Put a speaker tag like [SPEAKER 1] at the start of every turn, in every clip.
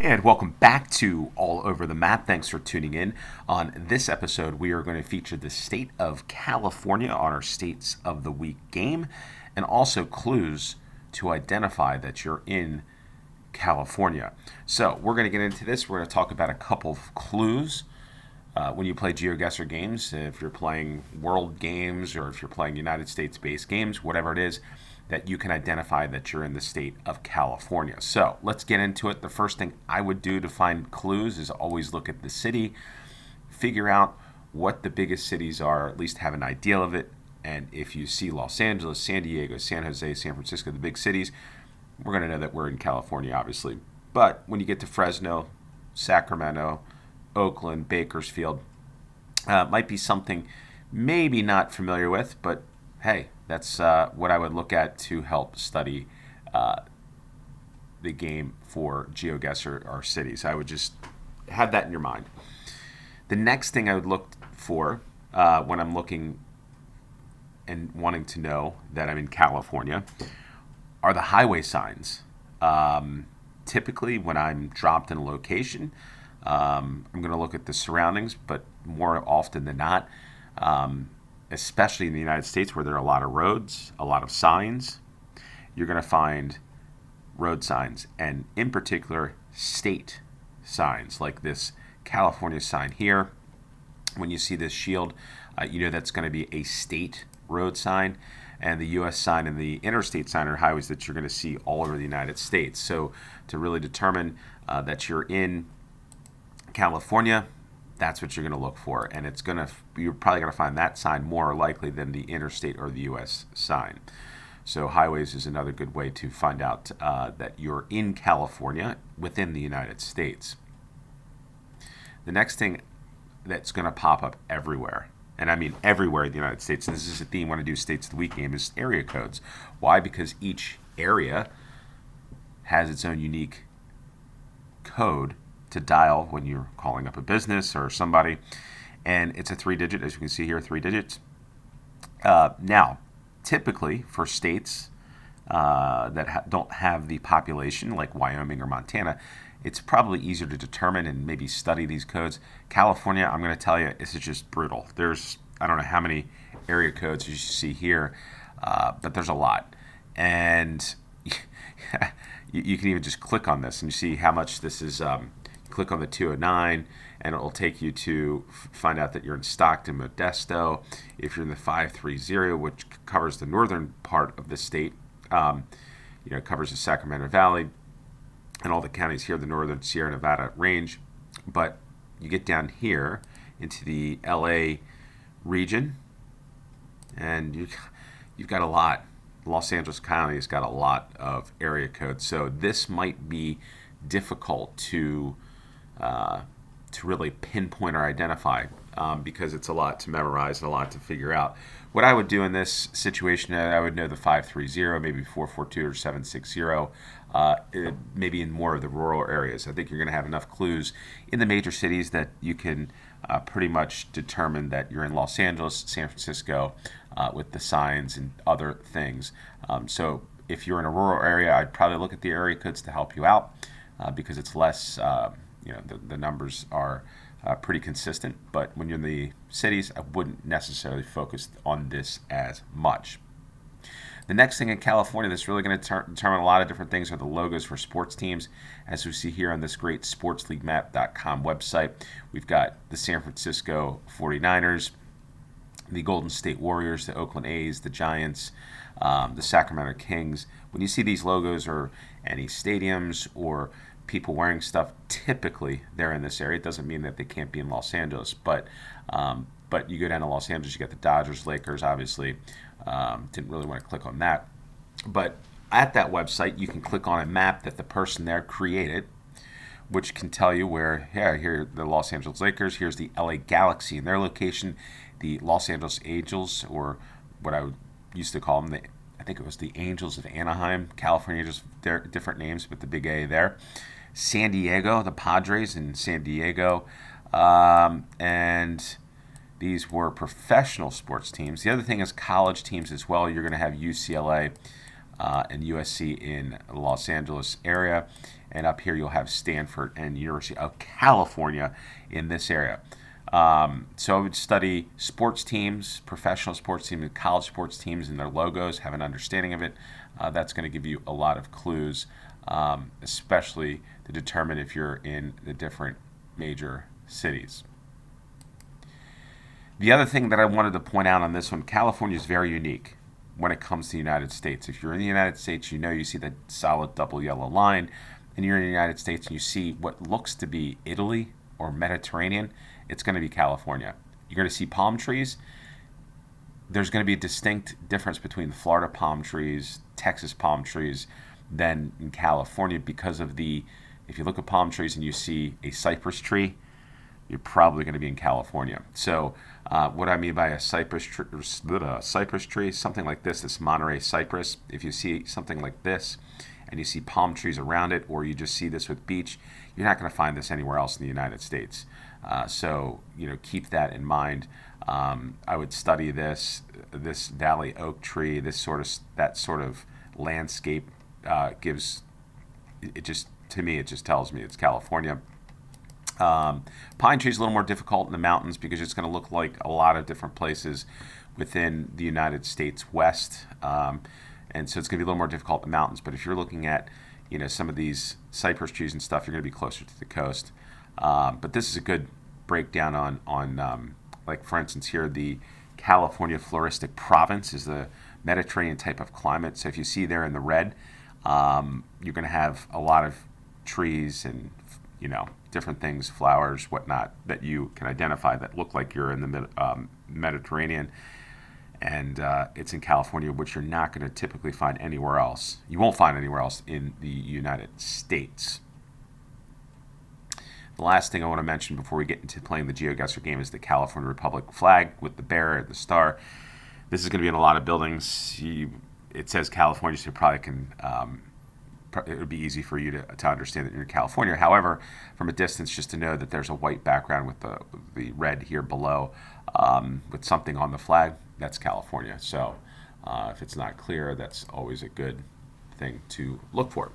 [SPEAKER 1] And welcome back to All Over the Map. Thanks for tuning in. On this episode, we are going to feature the state of California on our States of the Week game and also clues to identify that you're in California. So, we're going to get into this. We're going to talk about a couple of clues. When you play GeoGuessr games, if you're playing world games or if you're playing United States-based games, whatever it is, that you can identify that you're in the state of California. So let's get into it. The first thing I would do to find clues is always look at the city, figure out what the biggest cities are, at least have an idea of it. And if you see Los Angeles, San Diego, San Jose, San Francisco, the big cities, we're going to know that we're in California, obviously. But when you get to Fresno, Sacramento, Oakland, Bakersfield, might be something maybe not familiar with, but hey, that's what I would look at to help study the game for GeoGuessr or cities. I would just have that in your mind. The next thing I would look for when I'm looking and wanting to know that I'm in California are the highway signs. Typically, when I'm dropped in a location, I'm going to look at the surroundings, but more often than not, especially in the United States where there are a lot of roads, a lot of signs, you're going to find road signs, and in particular, state signs like this California sign here. When you see this shield, you know that's going to be a state road sign, and the U.S. sign and the interstate sign are highways that you're going to see all over the United States. So to really determine that you're in California, that's what you're going to look for, and you're probably going to find that sign more likely than the interstate or the U.S. sign. So highways is another good way to find out that you're in California within the United States. The next thing that's going to pop up everywhere, and I mean everywhere in the United States, and this is a theme when I do States of the Week game, is area codes. Why? Because each area has its own unique code to dial when you're calling up a business or somebody, and it's a 3-digit, as you can see here, 3 digits. Now, typically for states that don't have the population like Wyoming or Montana, it's probably easier to determine and maybe study these codes. California, I'm going to tell you, this is just brutal. I don't know how many area codes you see here, but there's a lot, and you can even just click on this and you see how much this is. Click on the 209 and it will take you to find out that you're in Stockton, Modesto. If you're in the 530, which covers the northern part of the state, it covers the Sacramento Valley and all the counties here, the northern Sierra Nevada range. But you get down here into the LA region, and you've got a lot. Los Angeles County has got a lot of area codes, so this might be difficult to really pinpoint or identify because it's a lot to memorize and a lot to figure out. What I would do in this situation, I would know the 530, maybe 442 or 760, maybe in more of the rural areas. I think you're going to have enough clues in the major cities that you can pretty much determine that you're in Los Angeles, San Francisco, with the signs and other things. So if you're in a rural area, I'd probably look at the area codes to help you out because it's less, the numbers are pretty consistent. But when you're in the cities, I wouldn't necessarily focus on this as much. The next thing in California that's really going to determine a lot of different things are the logos for sports teams. As we see here on this great sportsleaguemap.com website, we've got the San Francisco 49ers, the Golden State Warriors, the Oakland A's, the Giants, the Sacramento Kings. When you see these logos or any stadiums or people wearing stuff, typically they're in this area. It doesn't mean that they can't be in Los Angeles, but you go down to Los Angeles, you got the Dodgers, Lakers, obviously. Didn't really want to click on that. But at that website, you can click on a map that the person there created, which can tell you where, here are the Los Angeles Lakers, here's the LA Galaxy and their location, the Los Angeles Angels, or what I used to call them, I think it was the Angels of Anaheim, California, just different names, but the big A there. San Diego, the Padres in San Diego, and these were professional sports teams. The other thing is college teams as well. You're going to have UCLA and USC in the Los Angeles area, and up here you'll have Stanford and University of California in this area. So I would study sports teams, professional sports teams, and college sports teams and their logos, have an understanding of it. That's going to give you a lot of clues, especially to determine if you're in the different major cities. The other thing that I wanted to point out on this one, California is very unique when it comes to the United States. If you're in the United States, you see that solid double yellow line, and you're in the United States and you see what looks to be Italy or Mediterranean, it's going to be California. You're going to see palm trees. There's going to be a distinct difference between the Florida palm trees, Texas palm trees, than in California because of if you look at palm trees and you see a cypress tree, you're probably going to be in California. So what I mean by a cypress tree, something like this Monterey cypress, if you see something like this and you see palm trees around it, or you just see this with beach, you're not going to find this anywhere else in the United States. So keep that in mind. I would study this valley oak tree, that sort of landscape gives it just to me. It just tells me it's California. Pine trees a little more difficult in the mountains because it's going to look like a lot of different places within the United States West, and so it's going to be a little more difficult in the mountains. But if you're looking at some of these cypress trees and stuff, you're going to be closer to the coast. But this is a good breakdown on like for instance here, the California floristic province is the Mediterranean type of climate. So if you see there in the red, you're going to have a lot of trees and different things, flowers, whatnot, that you can identify that look like you're in the Mediterranean. And it's in California, which you're not going to typically find anywhere else. You won't find anywhere else in the United States. The last thing I want to mention before we get into playing the GeoGuessr game is the California Republic flag with the bear and the star. This is going to be in a lot of buildings. It says California, so you probably can it would be easy for you to understand that you're in California. However, from a distance, just to know that there's a white background with the red here below with something on the flag, that's California. So if it's not clear, that's always a good thing to look for.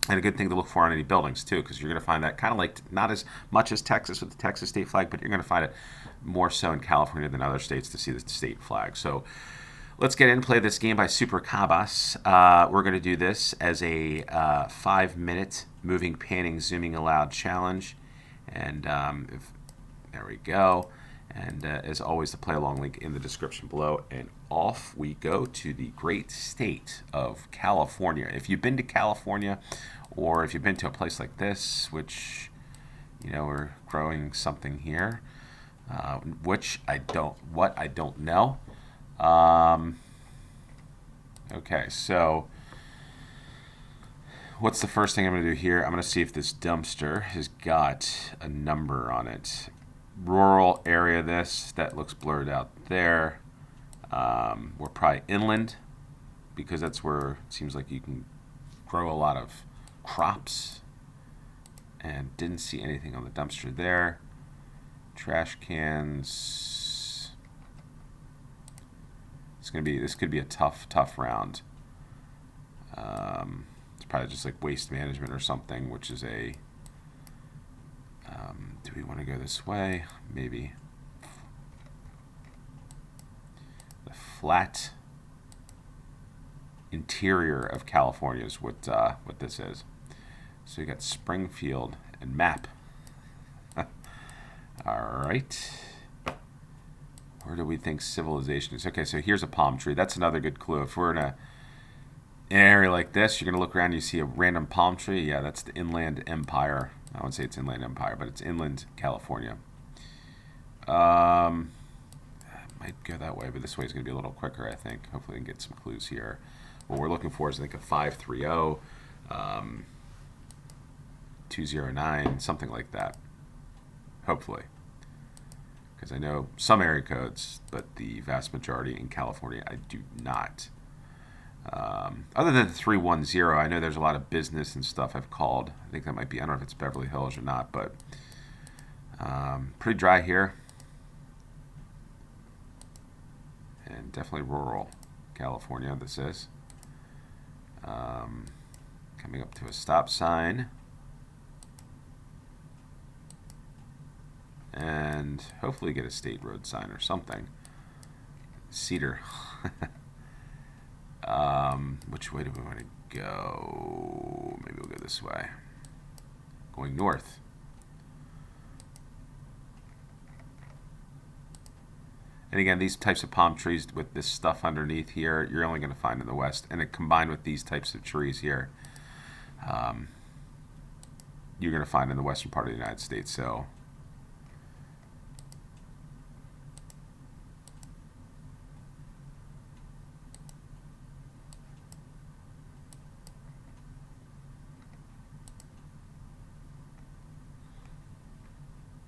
[SPEAKER 1] And a good thing to look for on any buildings, too, because you're going to find that kind of like not as much as Texas with the Texas state flag, but you're going to find it more so in California than other states to see the state flag. So let's get in and play this game by Super Cabas. We're going to do this as a 5-minute moving, panning, zooming aloud challenge. And there we go. And as always, the play along link in the description below. And off we go to the great state of California. If you've been to California, or if you've been to a place like this, which, we're growing something here, which I don't know. Okay, so what's the first thing I'm going to do here? I'm going to see if this dumpster has got a number on it. Rural area, that looks blurred out there. We're probably inland because that's where it seems like you can grow a lot of crops, and didn't see anything on the dumpster there. Trash cans. This could be a tough round. It's probably just like waste management or something, which is a do we want to go this way? Maybe. The flat interior of California is what this is. So you got Springfield and map. All right. Where do we think civilization is? Okay, so here's a palm tree. That's another good clue. If we're in an area like this, you're going to look around and you see a random palm tree. Yeah, that's the Inland Empire. I wouldn't say it's Inland Empire, but it's inland California. Might go that way, but this way is going to be a little quicker, I think. Hopefully we can get some clues here. What we're looking for is, I think, a 530, 209, something like that. Hopefully. Because I know some area codes, but the vast majority in California I do not. Other than the 310, I know there's a lot of business and stuff I've called. I think that might be, I don't know if it's Beverly Hills or not, but pretty dry here. And definitely rural California, this is. Coming up to a stop sign. And hopefully get a state road sign or something. Cedar. Which way do we want to go? Maybe we'll go this way. Going north. And again, these types of palm trees with this stuff underneath here, you're only going to find in the West. And it combined with these types of trees here, you're going to find in the western part of the United States. So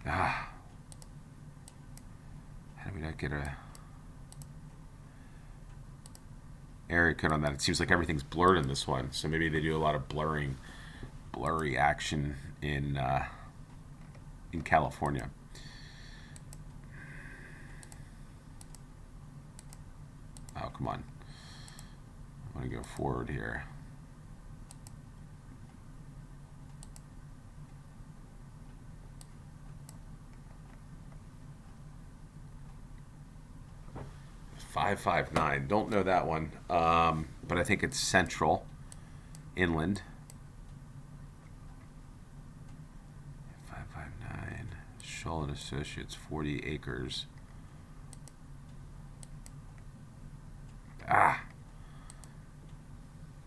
[SPEAKER 1] how do we not get a area code on that? It seems like everything's blurred in this one, so maybe they do a lot of blurry action in California. Oh, come on. I want to go forward here. $559. Don't know that one, but I think it's central, inland. 559. Shull and Associates, 40 acres. Ah.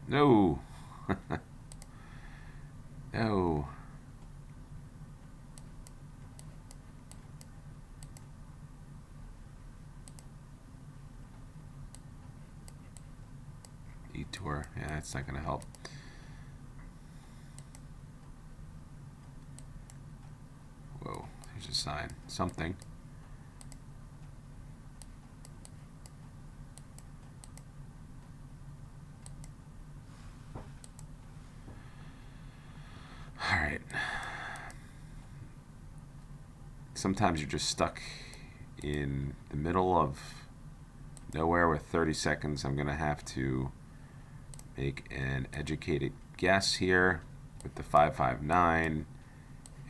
[SPEAKER 1] No. No. Detour. Yeah, that's not going to help. Whoa, there's a sign. Something. All right. Sometimes you're just stuck in the middle of nowhere with 30 seconds. I'm going to have to make an educated guess here with the 559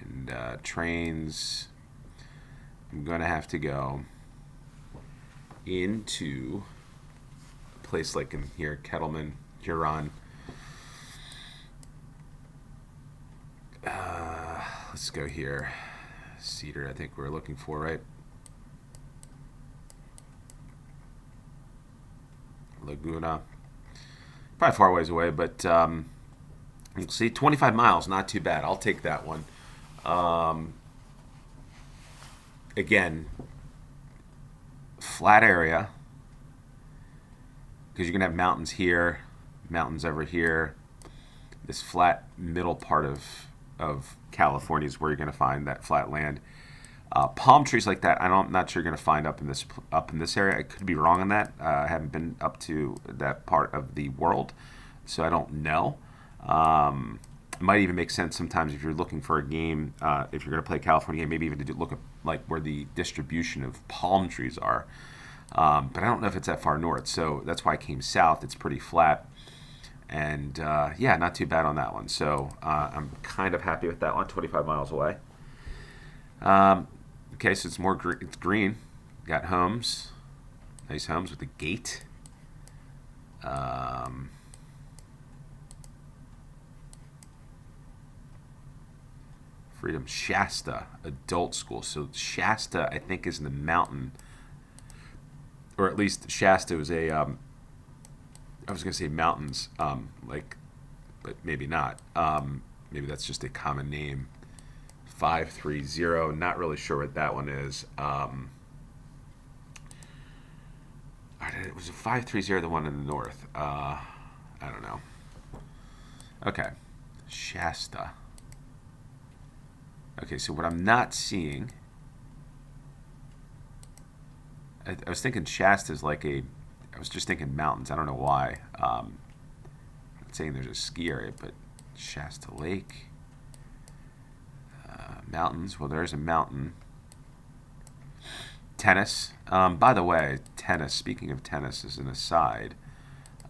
[SPEAKER 1] and trains. I'm going to have to go into a place like in here, Kettleman, Huron. Let's go here. Cedar, I think we're looking for, right? Laguna. Probably far ways away, but we'll see. 25 miles, not too bad. I'll take that one. Again, flat area, because you're going to have mountains here, mountains over here. This flat middle part of California is where you're going to find that flat land. Palm trees like that, I'm not sure you're going to find up in this area. I could be wrong on that. I haven't been up to that part of the world, so I don't know. It might even make sense sometimes if you're looking for a game, if you're going to play a California game, maybe even to look at like where the distribution of palm trees are. But I don't know if it's that far north, so that's why I came south. It's pretty flat. And yeah, not too bad on that one. So I'm kind of happy with that one, 25 miles away. Okay, so it's it's green. Got homes, nice homes with a gate. Freedom Shasta Adult School. So Shasta, I think, is in the mountain, or at least Shasta was a. I was going to say mountains, but maybe not. Maybe that's just a common name. 530. Not really sure what that one is. It was a 530, the one in the north. I don't know. Okay, Shasta. Okay, so what I'm not seeing, I was thinking Shasta is like I was just thinking mountains. I don't know why. I'm not saying there's a ski area, but Shasta Lake. Mountains. Well, there's a mountain. Tennis. By the way, tennis. Speaking of tennis, as an aside,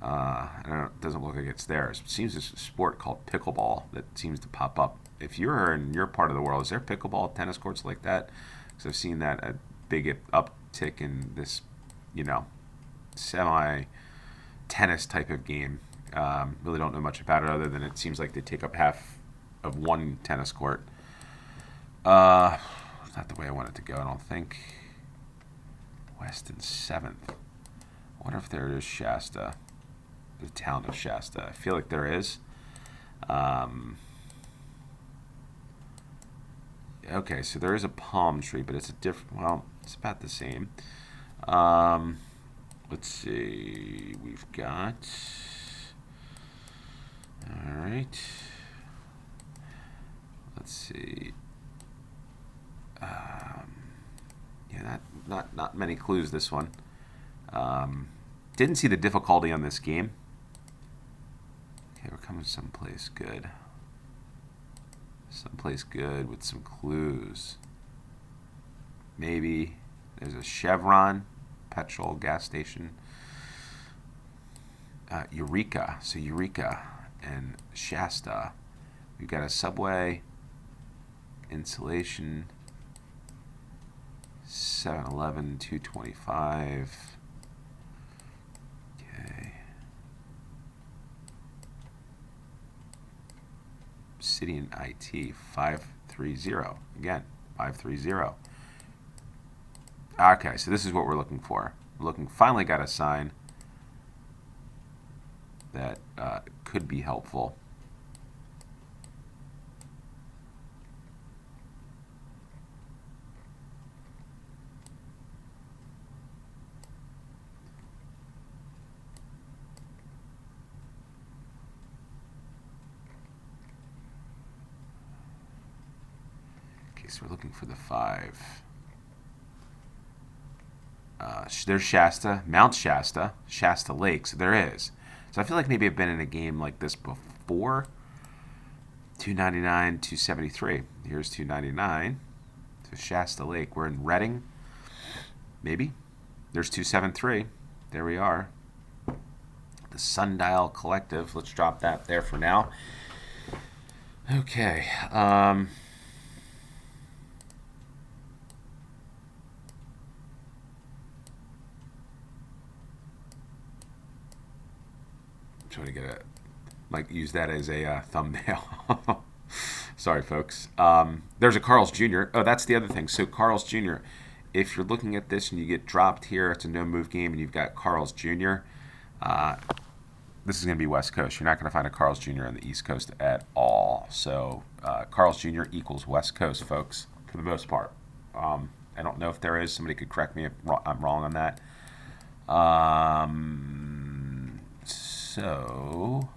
[SPEAKER 1] It doesn't look like it's there. It seems there's a sport called pickleball that seems to pop up. If you're in your part of the world, is there pickleball tennis courts like that? Because I've seen that a big uptick in this, semi tennis type of game. Really don't know much about it other than it seems like they take up half of one tennis court. It's not the way I want it to go, I don't think. West and 7th. I wonder if there is Shasta, the town of Shasta. I feel like there is. Okay, so there is a palm tree, but it's a different. Well, it's about the same. Let's see. We've got. All right. Let's see. Yeah, not many clues. This one. Didn't see the difficulty on this game. Okay, we're coming someplace good. Someplace good with some clues. Maybe there's a Chevron petrol gas station. Eureka. So Eureka and Shasta. We've got a subway, insulation, 7-Eleven, 225. Okay. City and IT, 530. Again, 530. Okay, so this is what we're looking for. Finally got a sign that could be helpful. Okay, so we're looking for the 5. There's Shasta, Mount Shasta, Shasta Lake. So there is. So I feel like maybe I've been in a game like this before. 299, 273. Here's 299. So Shasta Lake. We're in Reading. Maybe. There's 273. There we are. The Sundial Collective. Let's drop that there for now. Okay. Trying to get a, might use that as a thumbnail. Sorry, folks. There's a Carl's Jr. Oh, that's the other thing. So Carl's Jr., if you're looking at this and you get dropped here, it's a no-move game, and you've got Carl's Jr., this is going to be West Coast. You're not going to find a Carl's Jr. on the East Coast at all. So Carl's Jr. equals West Coast, folks, for the most part. I don't know if there is. Somebody could correct me if I'm wrong on that. So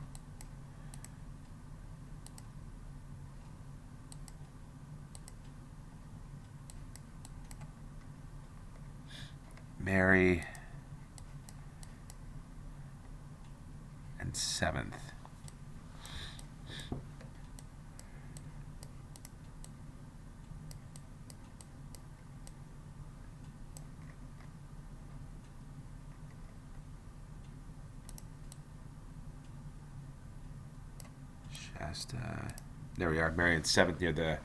[SPEAKER 1] Mary and 7th. Shasta. There we are, Mary and 7th near the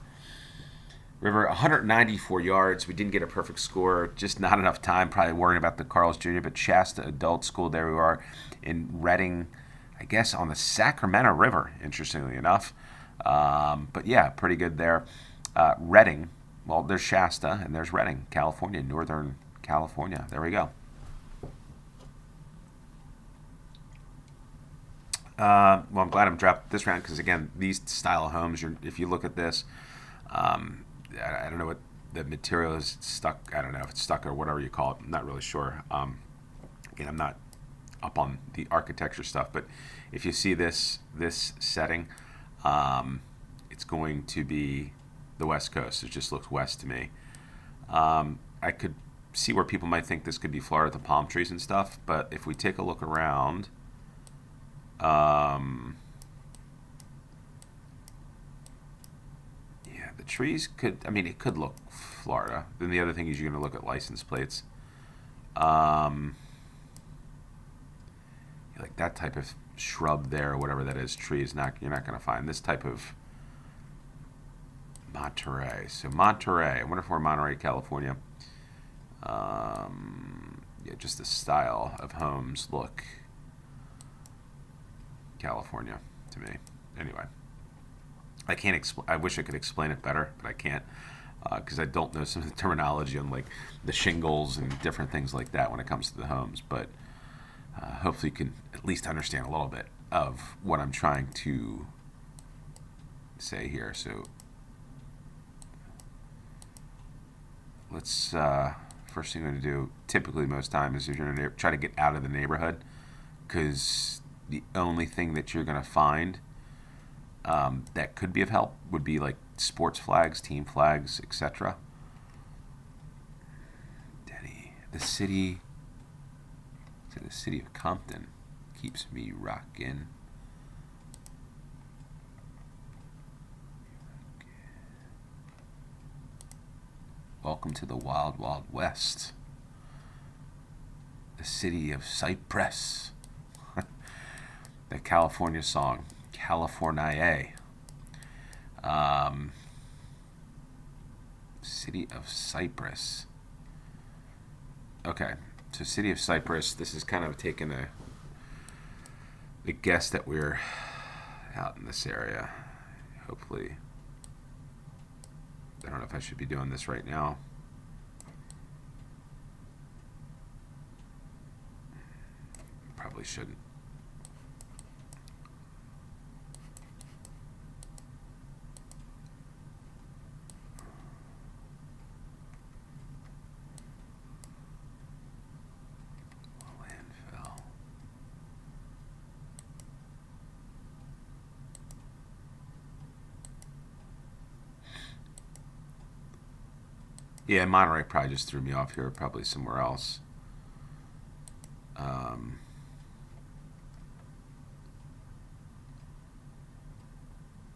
[SPEAKER 1] river. 194 yards. We didn't get a perfect score. Just not enough time. Probably worrying about the Carl's Jr. But Shasta Adult School. There we are in Reading, I guess on the Sacramento River, interestingly enough. But yeah, pretty good there. Reading. Well, there's Shasta and there's Reading, California, Northern California. There we go. Well, I'm glad I'm dropped this round because, again, these style of homes, if you look at this, I don't know what the material is stuck. I don't know if it's stuck or whatever you call it. I'm not really sure. Again, I'm not up on the architecture stuff, but if you see this setting, it's going to be the West Coast. It just looks west to me. I could see where people might think this could be Florida, the palm trees and stuff, but if we take a look around, yeah, the trees could, I mean, it could look Florida. Then the other thing is you're going to look at license plates. Yeah, like that type of shrub there, or whatever that is, tree is not. You're not going to find this type of Monterey. So Monterey. I wonder if we're in Monterey, California. Yeah, just the style of homes look California to me. Anyway, I can't explain. I wish I could explain it better, but I can't because I don't know some of the terminology on like the shingles and different things like that when it comes to the homes. But hopefully, you can at least understand a little bit of what I'm trying to say here. So let's first thing I'm going to do. Typically, most times is you're going to try to get out of the neighborhood because the only thing that you're going to find that could be of help would be like sports flags, team flags, etc. Denny, the city of Compton keeps me rocking. Welcome to the Wild Wild West. The city of Cypress. The California song, California. City of Cypress. Okay, so City of Cypress, this is kind of taking a guess that we're out in this area. Hopefully. I don't know if I should be doing this right now. Probably shouldn't. Landfill. Yeah, Monterey probably just threw me off here. Probably somewhere else.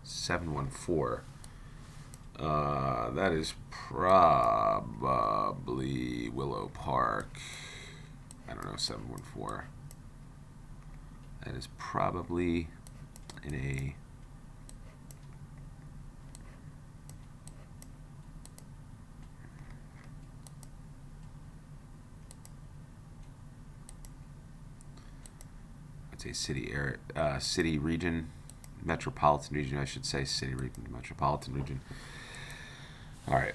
[SPEAKER 1] 714. That is probably Willow Park. I don't know, 714. That is probably in a... I'd say city area, city region, metropolitan region, I should say, city region, metropolitan region. All right.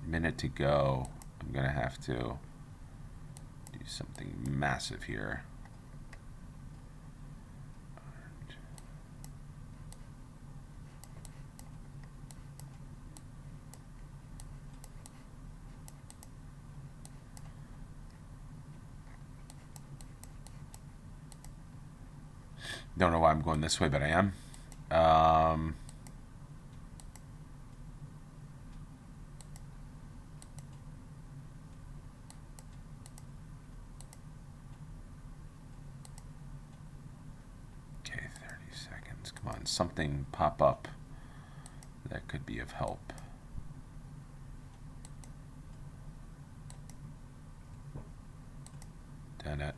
[SPEAKER 1] Minute to go. I'm going to have to do something massive here. Don't know why I'm going this way, but I am. Okay, 30 seconds. Come on, something pop up that could be of help. Done it,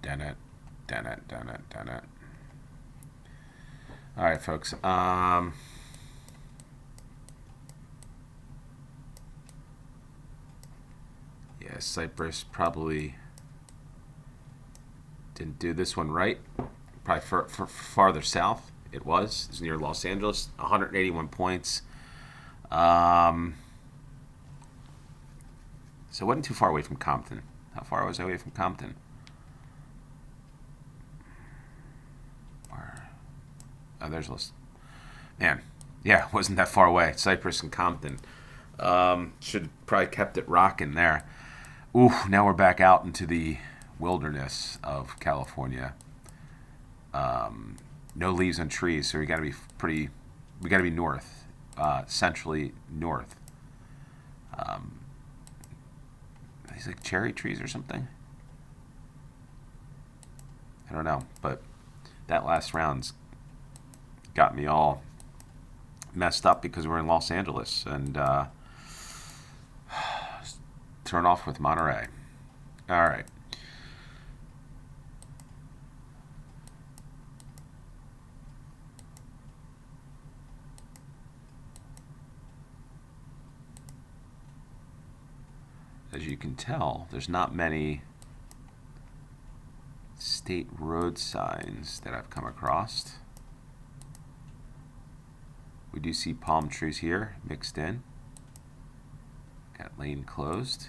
[SPEAKER 1] done it, done it, done it, done it. All right, folks. Yeah, Cypress probably didn't do this one right. Probably for farther south. It was. It's near Los Angeles. 181 points. So it wasn't too far away from Compton. How far was I away from Compton? Oh, there's Los. Man, yeah, wasn't that far away. Cypress and Compton. Should probably kept it rocking there. Ooh, now we're back out into the wilderness of California. No leaves on trees, so we got to be pretty. We got to be north, centrally north. These like cherry trees or something. I don't know, but that last round's got me all messed up because we're in Los Angeles, and turn off with Monterey. All right. As you can tell, there's not many state road signs that I've come across. We do see palm trees here mixed in. Got lane closed.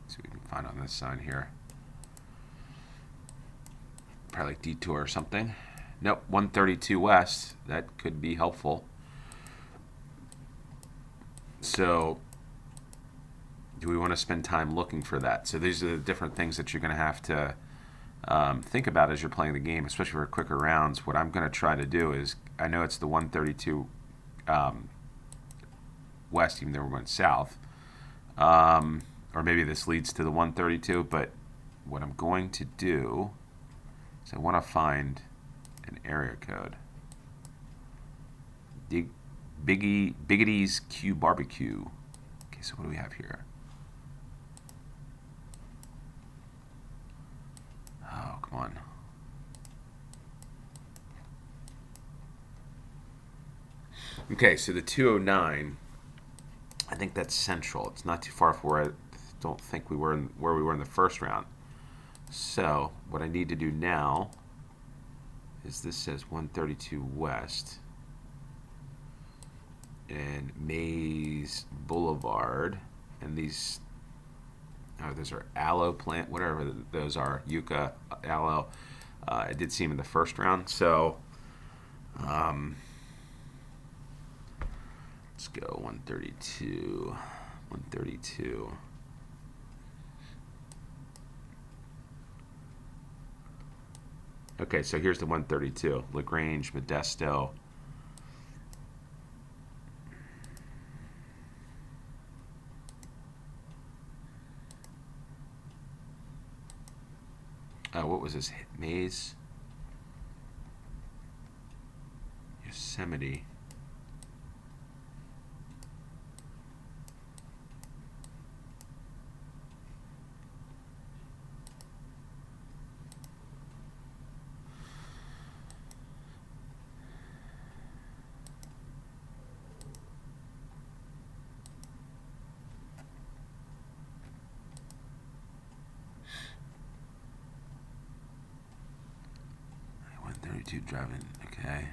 [SPEAKER 1] See what we can find on this sign here. Probably like detour or something. Nope, 132 west. That could be helpful. So, do we want to spend time looking for that? So these are the different things that you're going to have to think about as you're playing the game, especially for quicker rounds. What I'm going to try to do is, I know it's the 132 west, even though we're going south. Or maybe this leads to the 132, but what I'm going to do is I want to find an area code. Biggity's Q Barbecue. Okay, so what do we have here? Oh, come on. Okay, so the 209, I think that's central. It's not too far from where I don't think we were where we were in the first round. So what I need to do now is, this says 132 west and Mays Boulevard, and these, oh, those are aloe plant, whatever those are, yucca, aloe. I did see them in the first round, so let's go 132. 132. Okay, so here's the 132. LaGrange, Modesto. What was this? Maze? Yosemite. Driving, okay.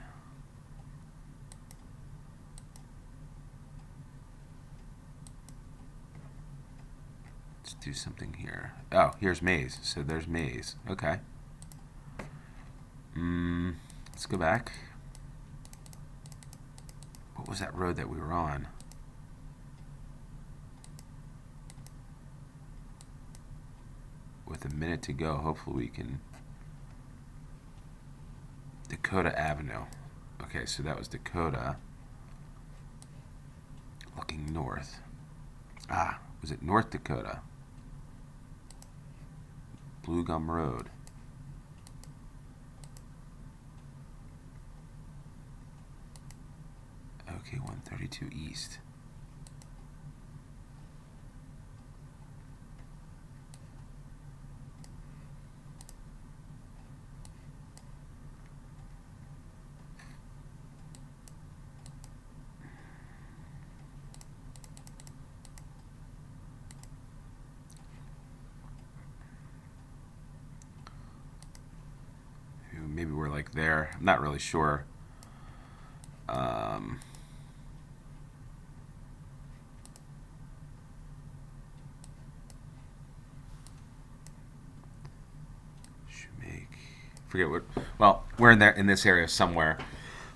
[SPEAKER 1] Let's do something here. Oh, here's Maze. So there's Maze. Okay. Let's go back. What was that road that we were on? With a minute to go, hopefully we can. Dakota Avenue. Okay, so that was Dakota. Looking north. Ah, was it North Dakota? Blue Gum Road. Okay, 132 east. Maybe we're like there. I'm not really sure. Forget what. Well, we're in there in this area somewhere.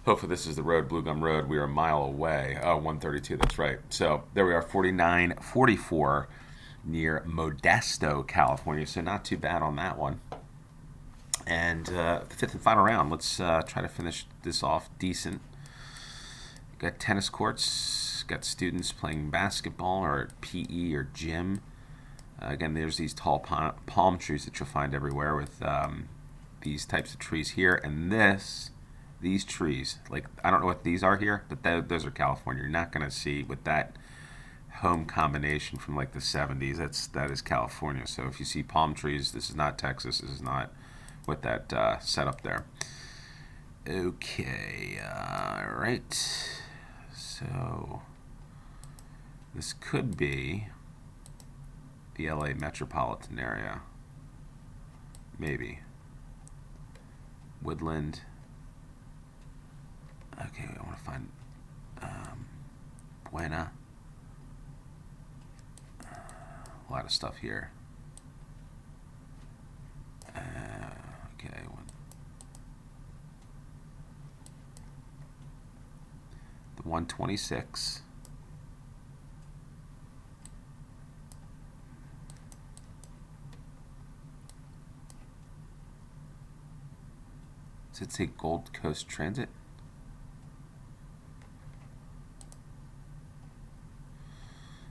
[SPEAKER 1] Hopefully this is the road, Blue Gum Road. We are a mile away. Oh, 132. That's right. So there we are, 4944 near Modesto, California. So not too bad on that one. And the fifth and final round. Let's try to finish this off decent. Got tennis courts. Got students playing basketball or PE or gym. Again, there's these tall palm trees that you'll find everywhere with these types of trees here. And these trees, like, I don't know what these are here, but those are California. You're not going to see with that home combination from like the 70s. That is California. So if you see palm trees, this is not Texas. This is not with that setup there. Okay, all right. So this could be the LA metropolitan area. Maybe. Woodland. Okay, I want to find Buena. A lot of stuff here. Okay. The 126. Does it say Gold Coast Transit?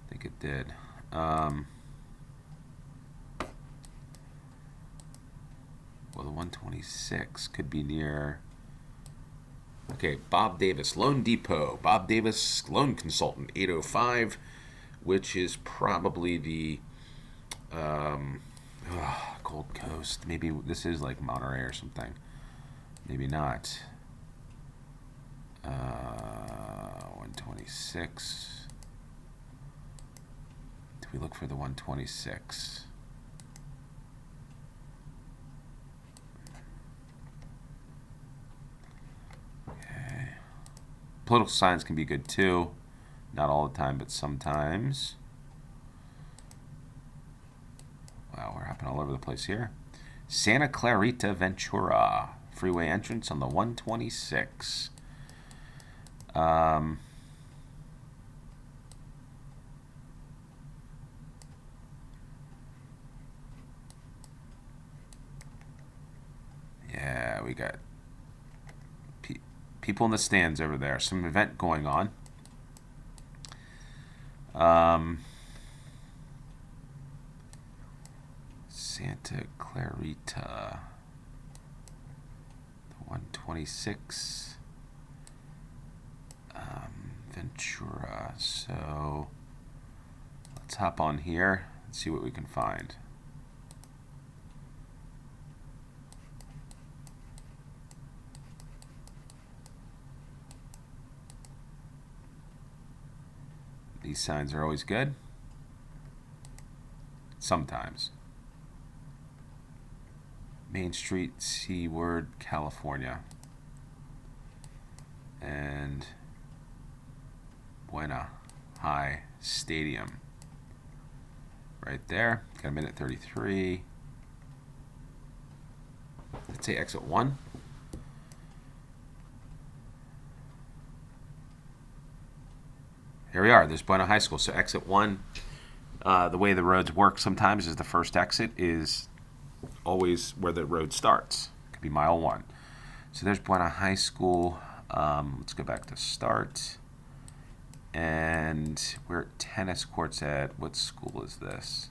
[SPEAKER 1] I think it did. Well, the 126 could be near. Okay, Bob Davis, Loan Depot. Bob Davis, Loan Consultant, 805, which is probably the Gold Coast. Maybe this is like Monterey or something. Maybe not. 126. Do we look for the 126? Okay. Political signs can be good too. Not all the time, but sometimes. Wow, we're hopping all over the place here. Santa Clarita Ventura. Freeway entrance on the 126. Yeah, we got people in the stands over there. Some event going on. Santa Clarita. 126 Ventura. So let's hop on here and see what we can find. These signs are always good. Sometimes. Main Street, Seaward, California. And Buena High Stadium. Right there. Got a minute 33. Let's say exit 1. Here we are. There's Buena High School. So exit 1. The way the roads work sometimes is the first exit is always where the road starts. It could be mile 1. So there's Buena High School. Let's go back to start. And we're at tennis courts at, what school is this?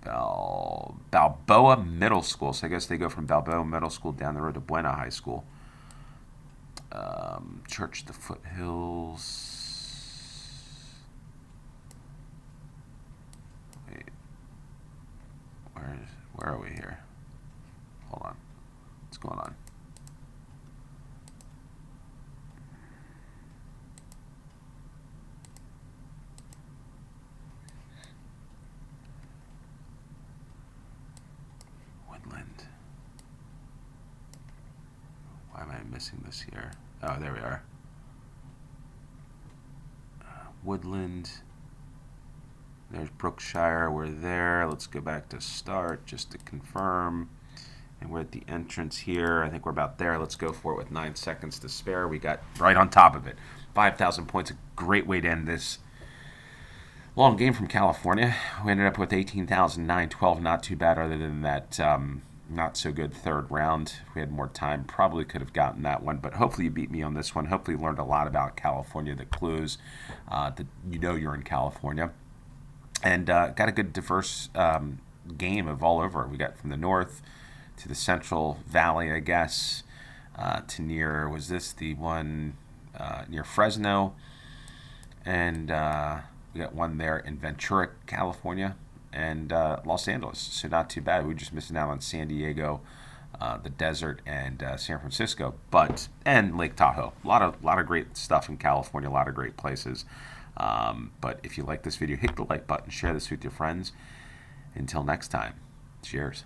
[SPEAKER 1] Balboa Middle School. So I guess they go from Balboa Middle School down the road to Buena High School. Church of the Foothills. Wait. Where are we here? Hold on. What's going on? Woodland. Why am I missing this here? Oh, there we are. Woodland. There's Brookshire. We're there. Let's go back to start just to confirm. And we're at the entrance here. I think we're about there. Let's go for it with 9 seconds to spare. We got right on top of it. 5,000 points. A great way to end this long game from California. We ended up with 18,912. Not too bad other than that not so good third round. If we had more time, probably could have gotten that one. But hopefully you beat me on this one. Hopefully you learned a lot about California, the clues, that you know you're in California. and got a good diverse game of all over. We got from the north to the Central Valley, I guess, to near, was this the one near Fresno? And we got one there in Ventura, California, and Los Angeles. So not too bad. We were just missing out on San Diego, the desert, and San Francisco, and Lake Tahoe. A lot of great stuff in California. A lot of great places. But if you like this video, hit the like button, share this with your friends. Until next time, cheers.